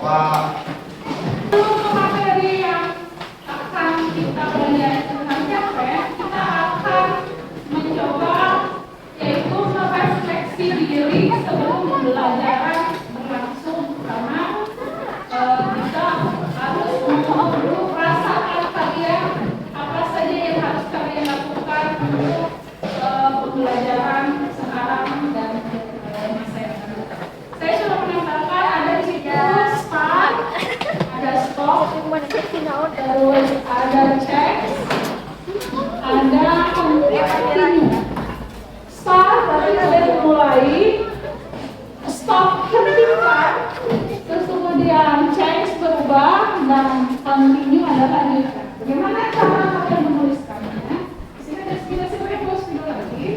Untuk materi yang akan kita pelajari selanjutnya, kita akan mencoba yaitu merefleksi diri sebelum pembelajaran berlangsung, karena kita harus mengukur dulu perasaan kalian, apa saja yang harus kalian lakukan untuk pembelajaran sekarang dan masa yang akan datang. Saya sudah menambahkan ada di situ start, ada stop, terus ada check, ada continue. Start berarti kalian mulai, stop hentikan, terus kemudian change berubah, dan continue adalah lanjutkan. Bagaimana cara kalian menuliskannya? Di sini ada sekitar video lagi.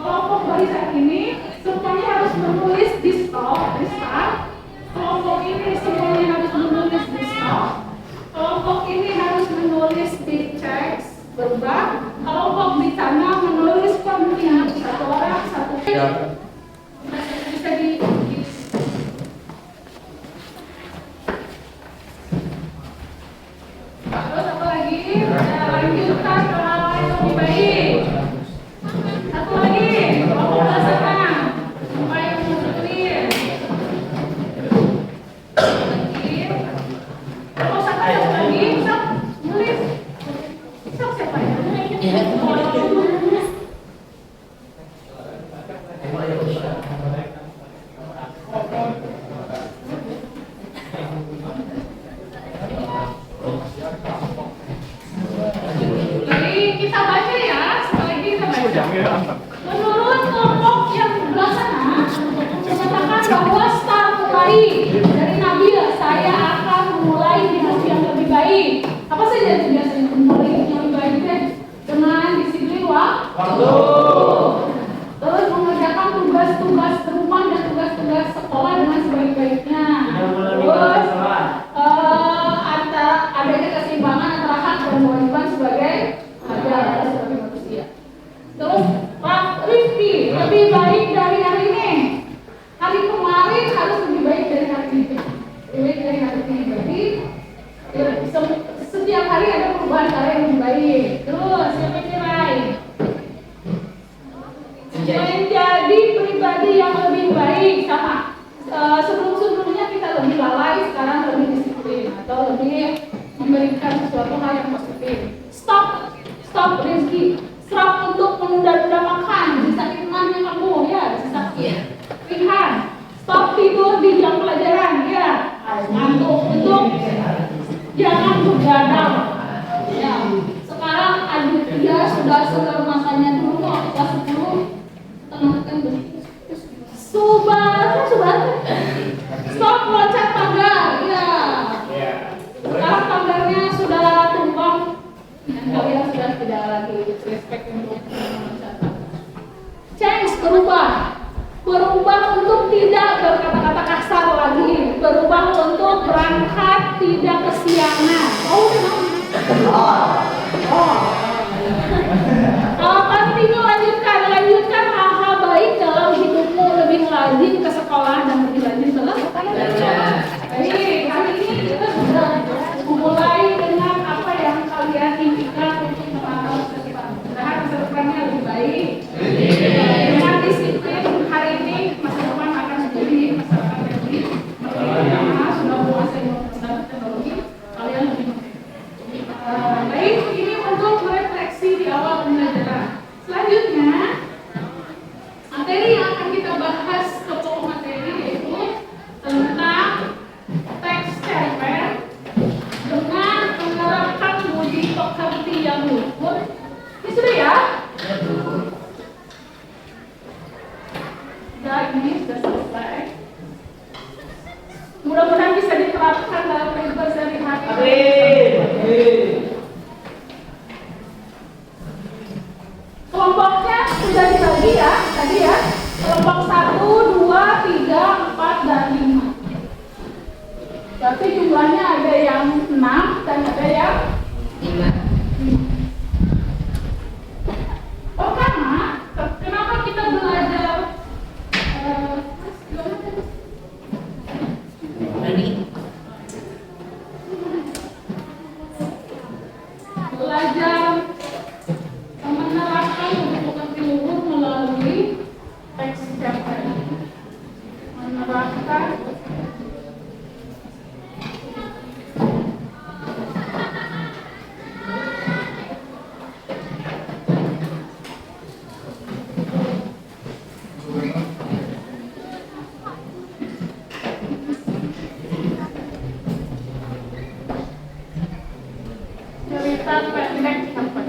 Kelompok barisan ini semuanya harus menulis di stop, di start. Kelompok ini semuanya harus menulis di stop. Kelompok ini harus menulis di check berubah. Kelompok di sana menulis continue, satu orang satu. Bisa di terus apa lagi? Lanjutkan ke hal yang lebih baik. Satu lagi, kelompok sana supaya menulis. Lagi, kelompok satu lagi, sok nulis. Sok siapa ya? Jadi kita baca ya, sekali lagi kita baca. Menurut kelompok yang sebelah sana, mengatakan bahwa start mulai dari Nabil, saya akan memulai hidup yang lebih baik. Apa saja itu biasanya memulai hidup yang lebih baik kan? Dengan disiplin waktu. Terus mengerjakan tugas-tugas rumah dan tugas-tugas sekolah dengan sebaik-baiknya. Terus adanya keseimbangan antara hak dan kewajiban sebagai manusia. Terus Rifki, lebih baik dari hari ini. Hari kemarin harus lebih baik dari hari ini. Lebih baik dari hari ini. Jadi setiap hari ada perubahan cara yang lebih baik. Terus yang terakhir, menjadi pribadi yang lebih baik. Sama sebelum-sebelumnya kita lebih lalai, sekarang lebih disiplin atau lebih memberikan sesuatu hal yang positif. Stop Rizky. Stop untuk menunda-nunda makan. Bisa imannya kamu ya, bisa. Rihan. Stop tidur di jam pelajaran ya. Ngantuk untuk jangan begadang. Ya. Sekarang Aditya sudah segar makannya dulu kok kelas 10. Tengahkan begitu. Subat. Stop loncat pagar ya. Sekarang pagarnya sudah tumbang dan kalian sudah tidak lagi respect untuk meloncat. Change, berubah untuk tidak berkata-kata kasar lagi, berubah untuk berangkat tidak kesiangan. Lanjutkan hal-hal baik dalam hidupmu, lebih rajin ke sekolah dan lebih rajin belajar. Baik, hari ini kita sudah mulai dengan apa yang kalian impikan untuk melakukan masa depan. Mudah-mudahan masa depannya lebih baik. Dengan disiplin hari ini masa depan akan menjadi masa depan yang lebih karena sudah menguasai teknologi, kalian lebih baik. Ini untuk merefleksi di awal pembelajaran. Selanjutnya, materi yang akan kita bahas ke pokok materi yaitu tentang teks cerpen dengan menerapkan budi pekerti yang luhur. Ini sudah ya? Dan ini sudah selesai. Mudah-mudahan bisa diterapkan dalam kehidupan sehari-hari. Kelompoknya sudah dibagi ya, tadi ya. Kelompok 1, 2, 3, 4, dan 5. Berarti jumlahnya ada yang 6 dan ada yang 5. Pertama, kenapa kita belajar cerpen menerapkan cerita pendek cerpen.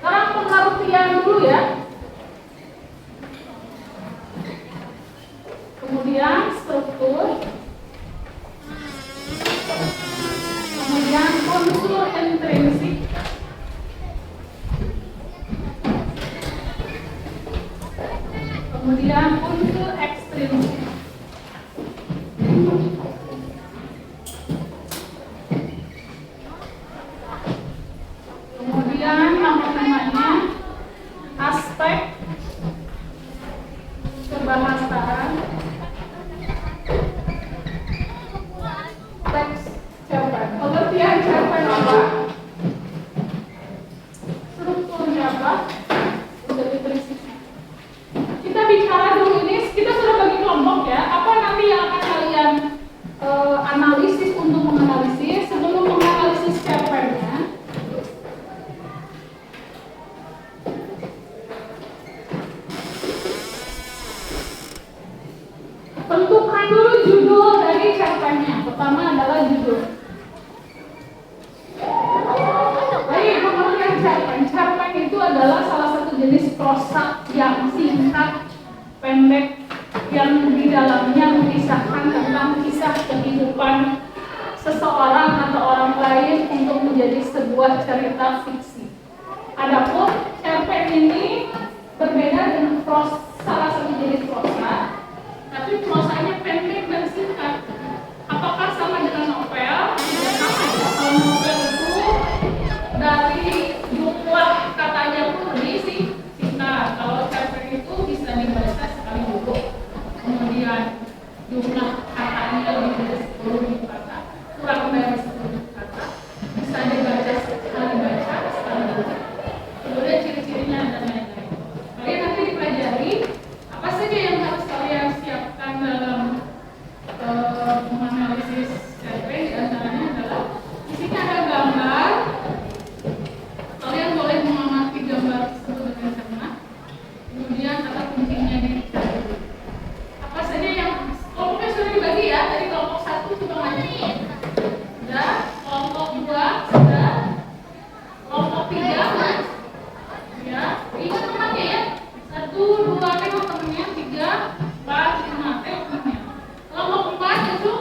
Sekarang pengertian dulu ya. Kemudian struktur, kemudian unsur intrinsik, kemudian unsur ekstrinsik. Kemudian nama-namanya aspek kebahasaan, teks cerpen. Pengertian cerpen apa? Strukturnya apa? Unsur intrinsik. Kita bicara dulu ini, kita sudah bagi kelompok ya. Apa nanti yang akan kalian analisis untuk menganalisis sebelum menganalisis cerpennya? Tentukan dulu judul dari cerpennya. Pertama adalah judul. Baik, pengertian cerpen. Cerpen itu adalah salah satu jenis prosa yang singkat, pendek, yang di dalamnya mengisahkan tentang kisah kehidupan seseorang atau orang lain untuk menjadi sebuah cerita fiksi. Adapun cerpen ini berbeda dengan salah satu jenis prosa, tapi prosanya pendek dan singkat. Apakah sama dengan novel? Tidak sama ya. Kalau novel itu dari jumlah katanya pun lebih singkat. Kalau cerpen itu bisa dibaca sekali dulu. Kemudian jumlah katanya lebih dari 10.000 kata, kurang dari 10.000 kata. Bisa dibaca sekali baca, sekali baca. Kemudian ciri-cirinya dan lain-lain. Kalian nanti dipelajari apa saja yang harus kalian siapkan dalam menganalisis cerpen. Di antaranya adalah di sini ada gambar. Kalian boleh mengamati gambar tersebut dengan cermat. Kemudian kata kuncinya dicari. Apa saja yang kelompoknya sudah dibagi ya? Dari kelompok 1 sudah lanjut. Sudah. Kelompok 2 sudah. Kelompok 3 ya. Ingat temannya ya. 1, 2 tengok temennya, 3, 4, 5 tengok temennya. Kelompok 4 itu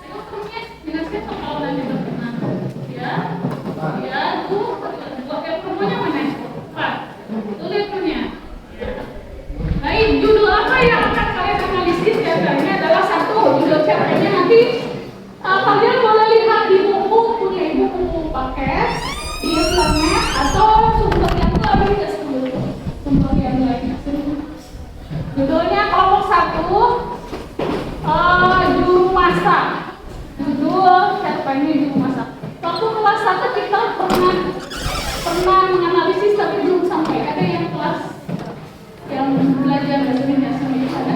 tengok temennya, minusnya kalau nanti berkenan ya. Ya, tuh, yang perempuannya mana? 4. Itu lihat temennya. Baik, judul apa yang akan kalian analisis? Biasanya adalah 1, judul cerpennya. Nanti kalian boleh lihat di buku, punya buku paket, di internet, atau sumber yang lain ya, sumber yang lainnya. Judulnya kelompok 1, juru masak. Judul cerpennya juru masak. Waktu kelas 1 kita pernah menganalisis tapi belum sampai. Ada yang kelas yang belajar bahasa Indonesia di sana?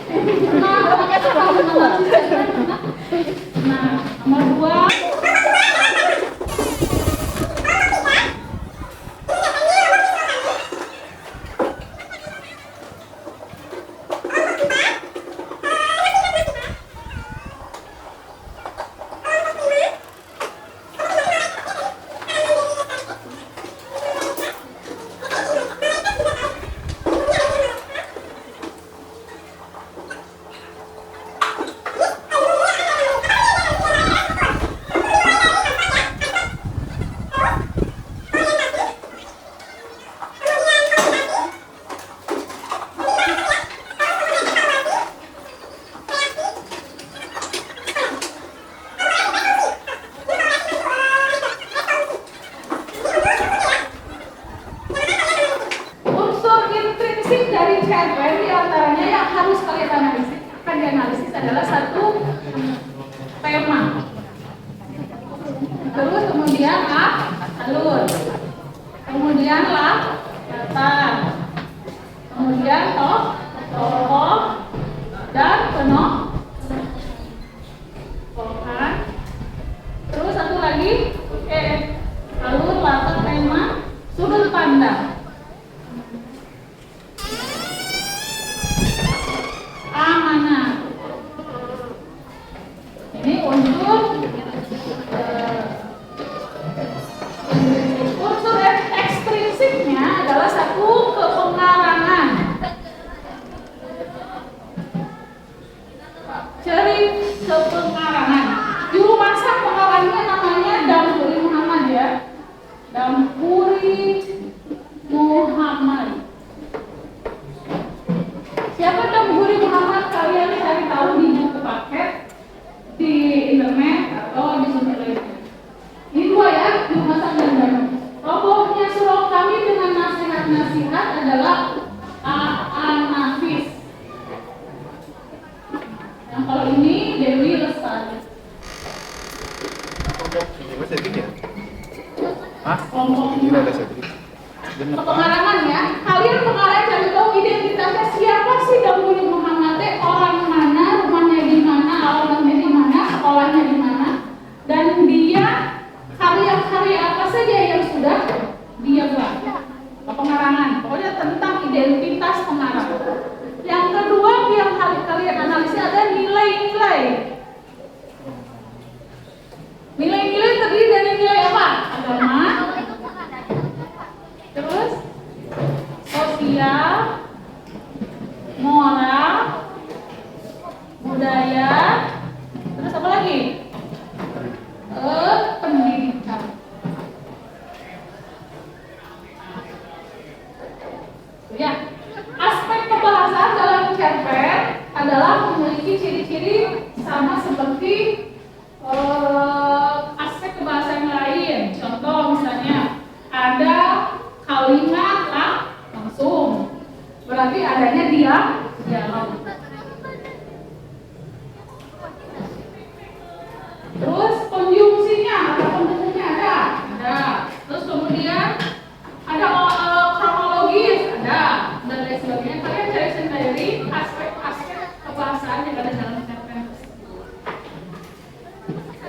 Pernah menganalisis cerpen? Nah, nomor 2. adalah satu tema. Terus kemudian alur. Kemudian latar. kemudian tokoh dan penokohan. Terus satu lagi, alur, latar, tema, sudut pandang. Amanah. Ini unsur ekstrinsiknya adalah satu kepengarangan. Ciri kepengarangan. Juru masak pengarangnya namanya Damhuri Muhammad ya. Damhuri Muhammad. Siapa Damhuri Muhammad? Kalian cari tahu di buku paket, di internet atau di sumber lainnya. Ini dua ya, juru masak dan Damhuri. Tokohnya surau kami dengan nasihat-nasihat adalah Nafis. Yang kalau ini Dewi Lestari. Pengarangan ya. Kalian pengarang cari tahu identitasnya siapa sih Damhuri Muhammad? Orang mana, rumahnya di mana, alamatnya di mana, sekolahnya di mana, dan dia karya-karya apa saja yang sudah dia buat. Pengarangan, pokoknya tentang identitas pengarang. Yang kedua yang kalian analisis ada nilai-nilai. Nilai-nilai terdiri dari nilai apa? Agama, terus sosial, moral, budaya, terus apa lagi? Pendidikan. Ya, aspek pembahasan dalam cerpen adalah memiliki ciri-ciri sama seperti aspek kebahasaan lain. Contoh misalnya ada kalimat langsung, berarti adanya dialog. Terus konjungsinya atau pendukungnya ada. Terus kemudian ada kronologis ada, dan lain sebagainya. Kalian cari sendiri aspek-aspek kebahasaan yang ada dalam cerpen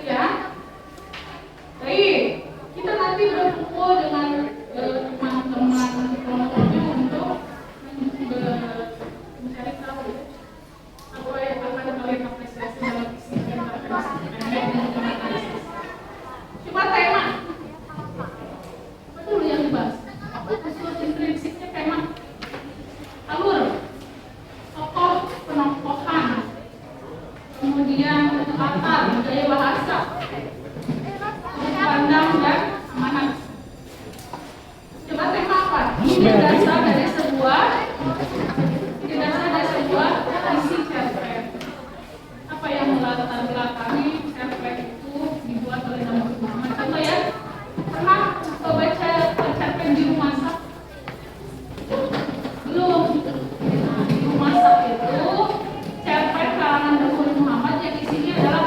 ya. Baik, kita nanti berkumpul dengan teman-teman kelompoknya untuk mencari tahu apa yang akan kalian apresiasi dalam isi cerpen. Coba tema apa dulu yang dibahas? Unsur intrinsiknya tema, alur, tokoh, penokohan, kemudian latar, budaya bahasa, pandang dan amanat. Coba tema apa? Ini dasar dari sebuah isi cerpen. Apa yang melatar belakangi cerpen itu dibuat oleh Damhuri Muhammad? Contoh ya, pernah baca cerpen Juru Masak? Belum. Nah, Juru Masak itu cerpen karangan Damhuri Muhammad yang isinya adalah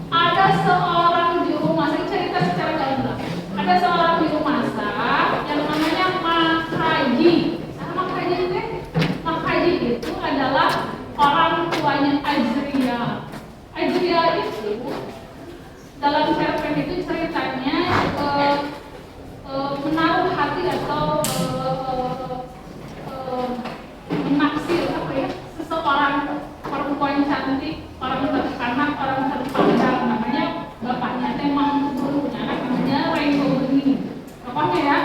ada seorang juru masak. Cerita secara gamblang. Ada seorang juru masak yang namanya Makhaji. Makhaji itu adalah orang tuanya Ajriya. Ajriya itu dalam cerpen itu ceritanya menaruh hati atau menaksir apa ya, seseorang perempuan cantik, orang terkanak, orang terpandang, namanya bapaknya memang punya anak namanya Renggo Bening. Bapaknya ya,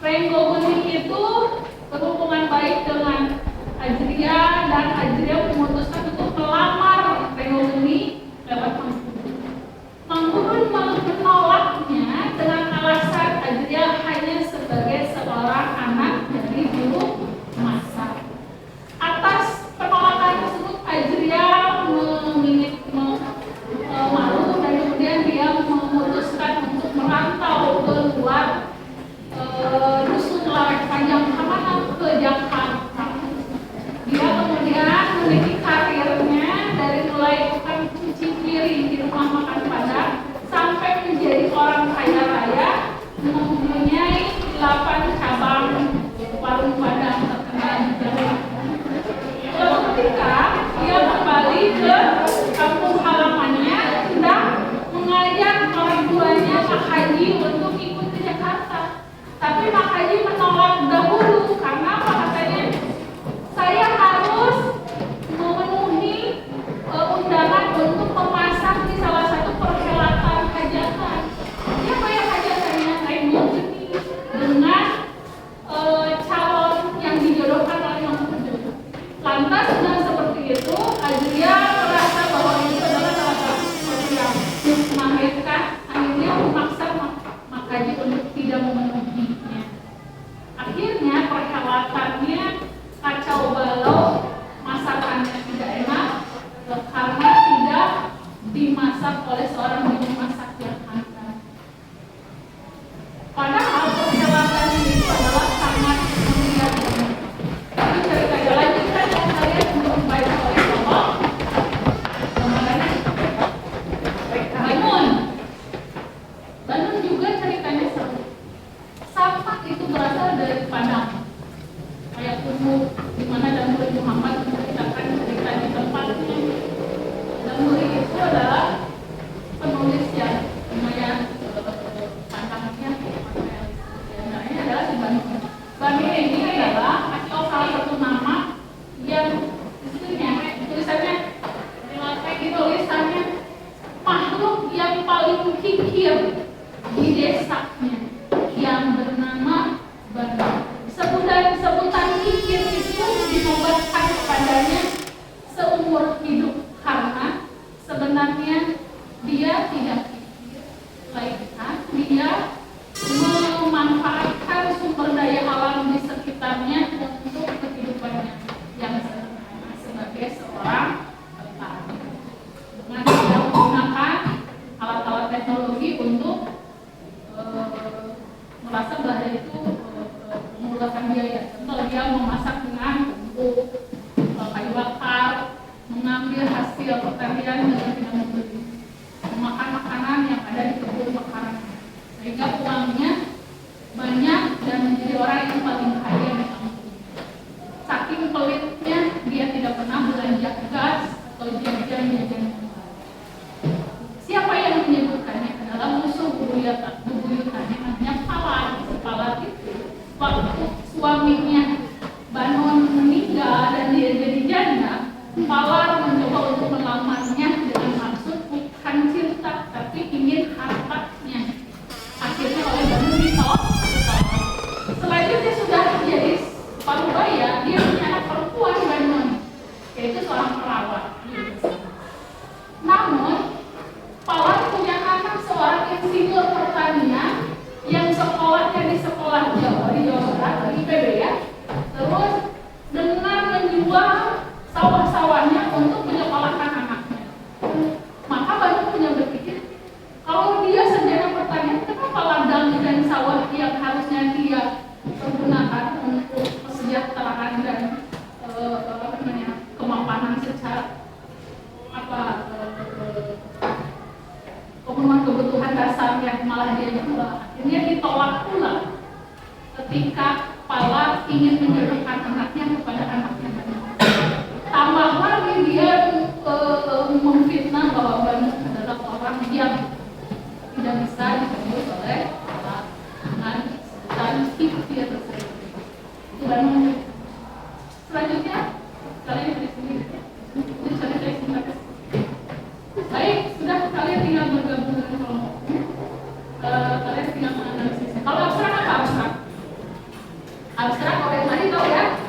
Renggo Bening itu berhubungan baik dengan Ajriya dan Ajriya memutuskan untuk melamar Renggo Bening lewat Mangurun menolaknya dengan alasan Ajriya hanya sebagai seorang anak dari juru masak. Atas penolakan tersebut Ajriya ditolak dahulu. Karena apa katanya? Saya harus memenuhi undangan untuk memasak di salah satu perhelatan hajatan. Siapa yang hajatannya? Saya mengunjungi dengan calon yang dijodohkan oleh yang terjodoh. Lantas dengan seperti itu, Adria merasa bahwa itu adalah salah satu sesuatu yang mengagetkan. Akhirnya memaksa makanya untuk tidak memenuhinya. Akhirnya perhelatannya kacau balau, masakannya tidak enak karena tidak dimasak oleh seorang juru masak yang handal. Padahal perhelatan itu adalah sangat memeriahkan. Tapi ceritanya lanjutkan yang kalian membaca oleh Allah. Kemana? Banun juga ceritanya seru. Sampah itu berasal dari Padang. Kayak kubu di mana Damuri Muhammad menceritakan cerita di tempatnya. Damuri itu adalah penulis yang lumayan pantangnya. Ini adalah si Banu. Banu ini adalah salah satu nama yang tulisannya makhluk yang paling kikir di desanya yang bernama Banu. Sebutan kikir itu dinobatkan kepadanya seumur hidup karena sebenarnya dia tidak kikir, melainkan dia memanfaatkan sumber daya alam di sekitarnya untuk kehidupannya yang sederhana sebagai seorang petani dengan tidak menggunakan alat-alat teknologi untuk merasa bahwa itu menggunakan biaya. Contoh dia memasak dengan tungku, kayu bakar, mengambil hasil pertanian dengan tidak membeli, memakan makanan yang ada di kebun makanan, sehingga uangnya banyak dan menjadi orang yang paling kaya di kampung. Saking pelitnya dia tidak pernah belanja gas atau jajan-jajan. Siapa yang menyebutkannya adalah musuh bebuyutannya namanya Palat. Palat itu waktu suaminya Banon meninggal dan dia jadi janda, Palat mencoba untuk melamarnya dengan maksud bukan cinta tapi ingin hartanya. Akhirnya oleh Banon ditolak. Selanjutnya sudah jadi parubaya, dia punya anak perempuan Banon, yaitu seorang perawat. Namun Palat punya anak seorang insinyur pertanian yang sekolahnya di sekolah Jawa di Jawa Barat, di IPB ya. Terus dengan menjual sawah-sawahnya untuk menyekolahkan anaknya. Maka banyak punya berpikir, kalau dia sarjana pertanian, kenapa ladang dan sawah yang harusnya dia pergunakan untuk kesejahteraan dan kemapanan secara pemenuhan kebutuhan dasarnya malah dia jual. Akhirnya ditolak pula ketika Palat ingin menjodohkan anaknya kepada anaknya Banu. Tambah lagi dia memfitnah bahwa Banu adalah orang yang tidak bisa ditembus oleh Palat dengan sebutan kikir tersebut. Itu Banu. Selanjutnya kalian di sini. Ini cerita singkat. Baik, sudah kalian tinggal bergabung dengan kelompok. Kalian tinggal menganalisisnya. Kalau abstrak apa abstrak? Abstrak kalau yang tadi tahu ya.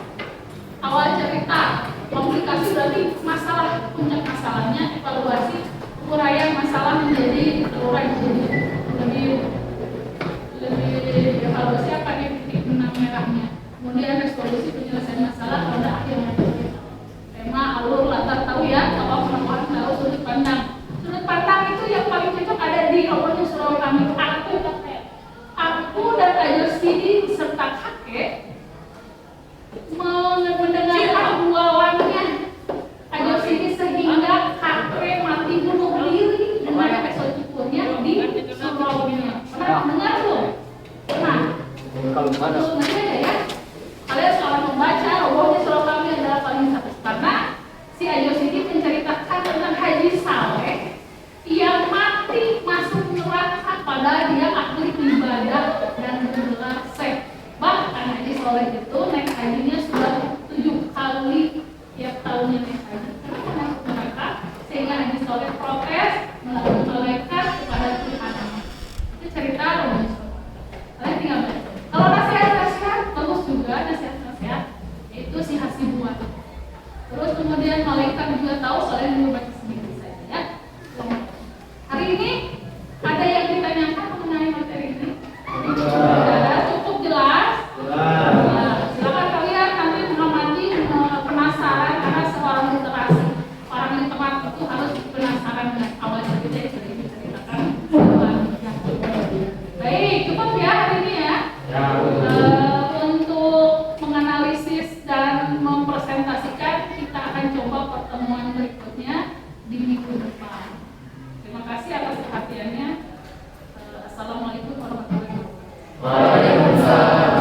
Awal cerita, komplikasi berarti masalah, puncak masalahnya, evaluasi, uraian masalah menjadi terurai lebih evaluasi apa nih titik benang merahnya. Kemudian resolusi penyelesaian masalah pada akhirnya. Tema alur latar tahu ya, apa penemuan tahu sudut pandang. Sudut pandang itu yang paling cocok ada di awalnya surau kami. Aku dan Ayah Sidi serta kakek mendengarkan bualannya Ayah Sidi sehingga kakek mati bunuh diri dengan episode cukurnya di suraunya. Pernah dengar belum? Pernah. Kalau ada ya, kalian seorang membaca kemudian malaikat juga tahu, soalnya dulu baca sendiri saja ya. Hari ini ada yang ditanyakan mengenai materi ini? Cukup jelas? Ya, silakan kalian nanti mengamati, penasaran, karena seorang literasi, orang literat itu harus penasaran dengan awal cerita yang sudah diceritakan. Baik, cukup ya hari ini ya. Untuk menganalisis dan mempresentasikan, kita akan coba pertemuan berikutnya di minggu depan. Terima kasih atas perhatiannya. Assalamualaikum warahmatullahi wabarakatuh. Waalaikumsalam.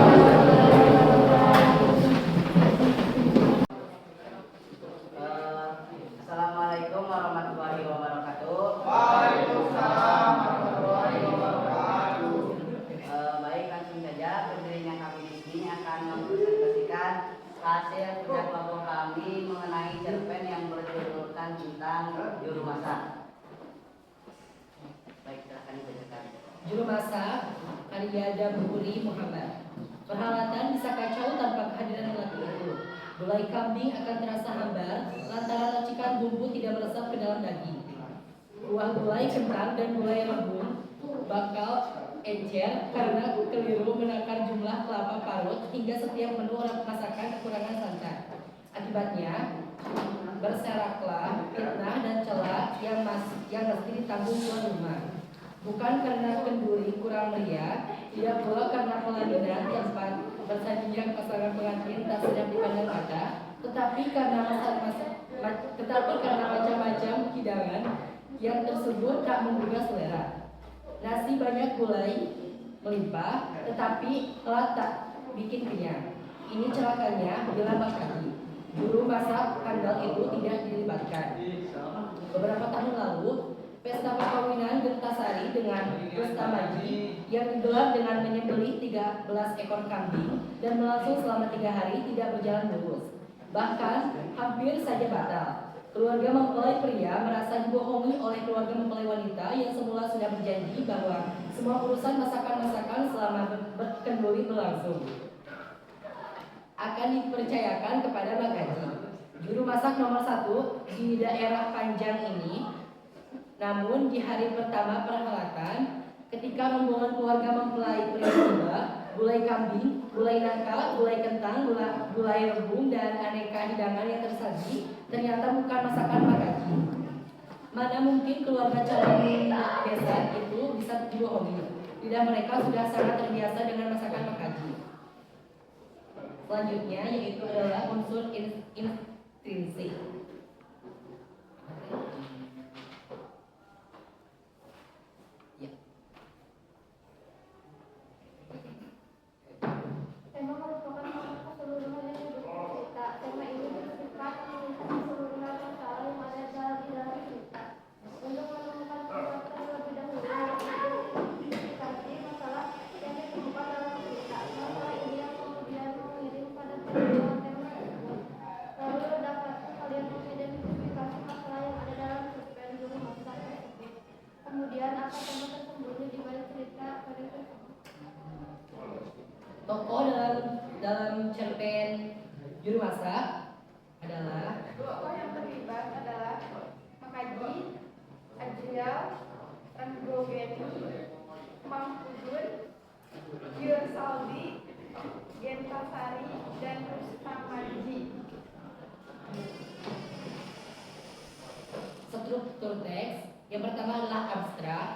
Assalamualaikum warahmatullahi wabarakatuh. Waalaikumsalam warahmatullahi wabarakatuh. Baik, langsung saja pendirinya kami di sini akan mempresentasikan hasil kerja kelompok kami mengenai cerpen yang berjudulkan tentang juru masak. Baik, silakan dibacakan. Juru masak karya Daburi Muhammad. Peralatan bisa kacau tanpa kehadiran lelaki itu. Gulai kambing akan terasa hambar lantaran racikan bumbu tidak meresap ke dalam daging. Kuah gulai kentang dan gulai rebung bakal encer karena keliru menakar jumlah kelapa parut hingga setiap menu orang masakan kekurangan santan. Akibatnya berseraklah fitnah dan celah yang mesti ditanggung tuan rumah. Bukan karena kenduri kurang meriah, tidak pula karena pelaminan yang bersajian pasangan pengantin tak sedap dipandang mata, tetapi karena macam-macam hidangan yang tersebut tak menggugah selera. Nasi banyak gulai melimpah, tetapi telah tak bikin kenyang. Ini celakanya bila Makadi, juru masak handal itu tidak dilibatkan. Beberapa tahun lalu, pesta perkawinan Gentasari dengan Bestamaji yang digelar dengan menyembelih 13 ekor kambing dan berlangsung selama 3 hari tidak berjalan mulus. Bahkan hampir saja batal. Keluarga mempelai pria merasa dibohongi oleh keluarga mempelai wanita yang semula sudah berjanji bahwa semua urusan masakan-masakan selama berkenduri berlangsung akan dipercayakan kepada Makadi, juru masak nomor 1 di daerah Panjang ini. Namun di hari pertama perhelatan, ketika rombongan keluarga mempelai pria tiba, gulai kambing, gulai nangka, gulai kentang, gulai rebung, dan aneka hidangan yang tersaji ternyata bukan masakan Makadi. Mana mungkin keluarga calon desa itu bisa dibohongi? Lidah mereka sudah sangat terbiasa dengan masakan Makadi. Selanjutnya yaitu adalah unsur intrinsik. Tema merupakan makna keseluruhan yang didukung cerita. Tema ini bersifat mengingat keseluruhan masalah yang ada di dalam cerita. Untuk menemukan penyebab terlebih dahulu, identifikasi masalah yang ditemukan dalam cerita. Masalah ini yang kemudian mengirim pada penemuan tema tersebut. Lalu dapatkan kalian mengidentifikasi masalah yang ada dalam cerpen juru masak tersebut. Kemudian apa tema tersembunyi di balik cerita pada tersebut. Tokoh dalam cerpen juru masak adalah Tokoh yang terlibat adalah Makadi, Ajrial, Ranggogeni, Mangkudun, Saldi, Gentasari, dan Rustamaji. struktur teks. Yang pertama adalah abstrak.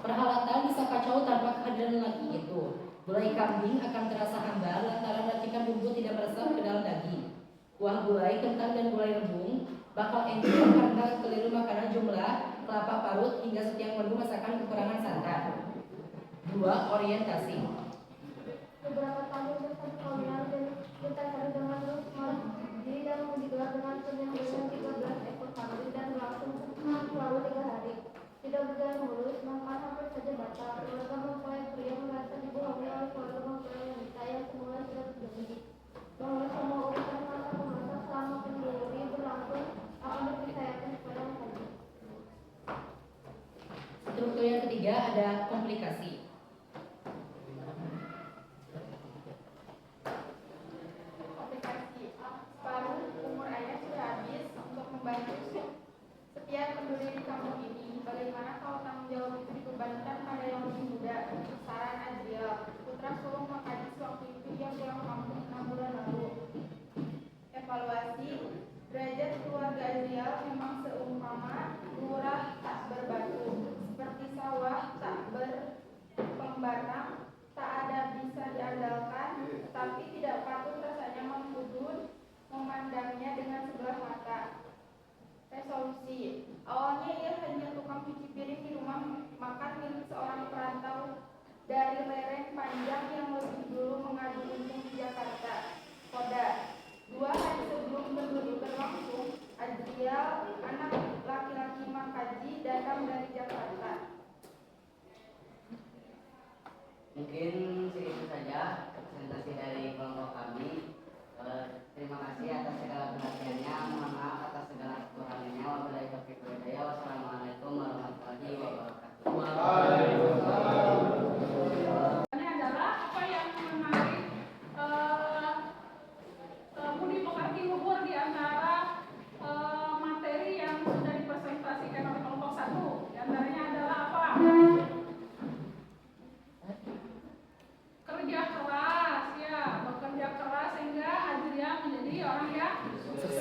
Perhelatan bisa kacau tanpa kehadiran lelaki itu. Gulai kambing akan terasa hambar lantaran racikan bumbu tidak meresap ke dalam daging. Kuah gulai kentang dan gulai rebung bakal encer karena keliru makanan jumlah kelapa parut hingga setiap menu masakan kekurangan santan. 2. Orientasi. Beberapa tahun pesta perkawinan dan Gentasari dengan Rustamaji dan digelar dengan penyembelihan 13 ekor kambing dan berlangsung selama 3 hari. Tidak berjalan mulus, bahkan hampir saja batal. Keluarga mempelai pria merasa dibohongi oleh keluarga mempelai wanita yang semula sudah berjanji bahwa semua urusan masak-memasak selama kenduri berlangsung akan dipercayakan kepada Makadi. Struktur yang ketiga ada komplikasi. Aplikasi Baru umur ayah sudah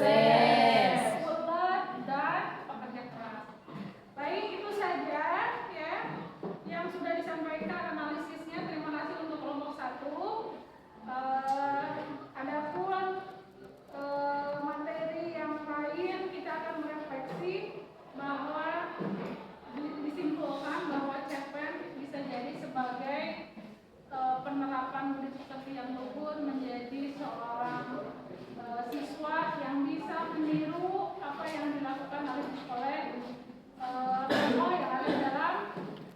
Sukses. ulet, dan pekerja keras. Baik, itu saja ya yang sudah disampaikan analisisnya. Terima kasih untuk kelompok 1. Adapun materi yang lain kita akan merefleksi bahwa disimpulkan bahwa cerpen bisa jadi sebagai penerapan murid pekerti yang luhur menjadi seorang siswa yang bisa meniru apa yang dilakukan oleh tokoh yang ada dalam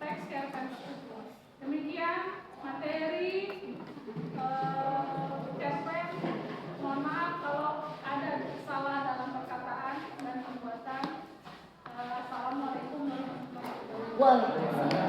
teks cerpen tersebut. Demikian materi cerpen. Mohon maaf kalau ada salah dalam perkataan dan perbuatan. Assalamualaikum warahmatullahi wabarakatuh. Waalaikumsalam.